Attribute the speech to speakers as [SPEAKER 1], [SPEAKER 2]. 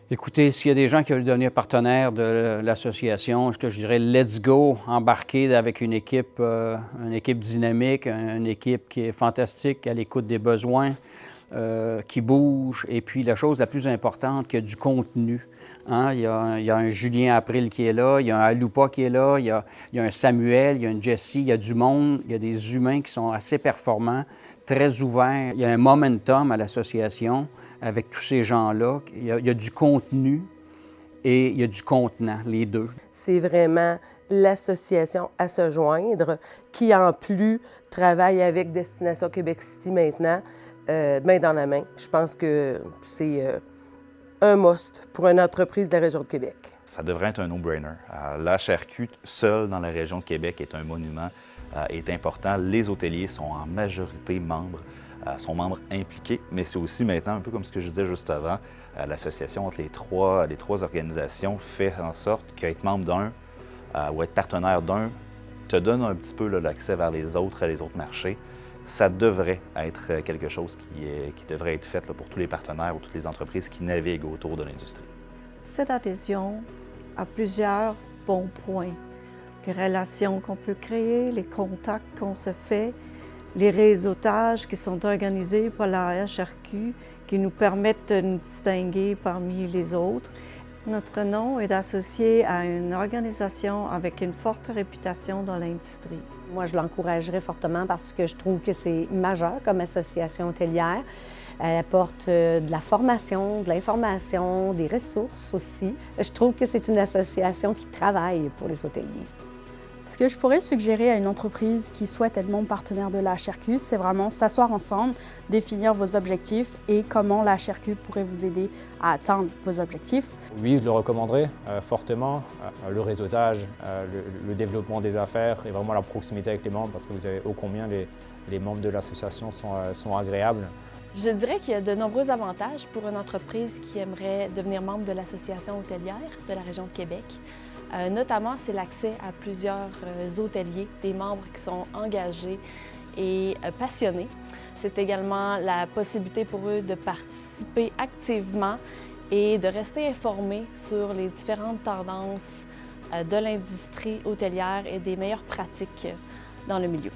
[SPEAKER 1] Écoutez, s'il y a des gens qui veulent devenir partenaires de l'association, je dirais let's go, embarquer avec une équipe dynamique, une équipe qui est fantastique, à l'écoute des besoins, qui bouge. Et puis la chose la plus importante, qu'il y a du contenu. Hein? Il y a un Julien April qui est là, il y a un Aloupa qui est là, il y a un Samuel, il y a une Jessie, il y a du monde, il y a des humains qui sont assez performants, très ouverts. Il y a un momentum à l'association avec tous ces gens-là. Il y a du contenu et il y a du contenant, les deux.
[SPEAKER 2] C'est vraiment l'association à se joindre qui, en plus, travaille avec Destination Québec City maintenant, main dans la main. Je pense que c'est un must pour une entreprise de la région de Québec.
[SPEAKER 3] Ça devrait être un no-brainer. L'HRQ, seul dans la région de Québec, est un monument, est important. Les hôteliers sont en majorité membres, sont membres impliqués, mais c'est aussi maintenant, un peu comme ce que je disais juste avant, l'association entre les trois organisations fait en sorte qu'être membre d'un ou être partenaire d'un te donne un petit peu l'accès vers les autres marchés. Ça devrait être quelque chose qui devrait être fait pour tous les partenaires ou toutes les entreprises qui naviguent autour de l'industrie.
[SPEAKER 4] Cette adhésion a plusieurs bons points. Les relations qu'on peut créer, les contacts qu'on se fait, les réseautages qui sont organisés par la HRQ qui nous permettent de nous distinguer parmi les autres. Notre nom est associé à une organisation avec une forte réputation dans l'industrie.
[SPEAKER 5] Moi, je l'encouragerais fortement parce que je trouve que c'est majeur comme association hôtelière. Elle apporte de la formation, de l'information, des ressources aussi. Je trouve que c'est une association qui travaille pour les hôteliers.
[SPEAKER 6] Ce que je pourrais suggérer à une entreprise qui souhaite être membre partenaire de la HRQ, c'est vraiment s'asseoir ensemble, définir vos objectifs et comment la HRQ pourrait vous aider à atteindre vos objectifs.
[SPEAKER 7] Oui, je le recommanderais fortement. Le réseautage, le développement des affaires et vraiment la proximité avec les membres parce que vous savez ô combien les membres de l'association sont agréables.
[SPEAKER 8] Je dirais qu'il y a de nombreux avantages pour une entreprise qui aimerait devenir membre de l'Association hôtelière de la région de Québec. Notamment, c'est l'accès à plusieurs hôteliers, des membres qui sont engagés et passionnés. C'est également la possibilité pour eux de participer activement et de rester informés sur les différentes tendances de l'industrie hôtelière et des meilleures pratiques dans le milieu.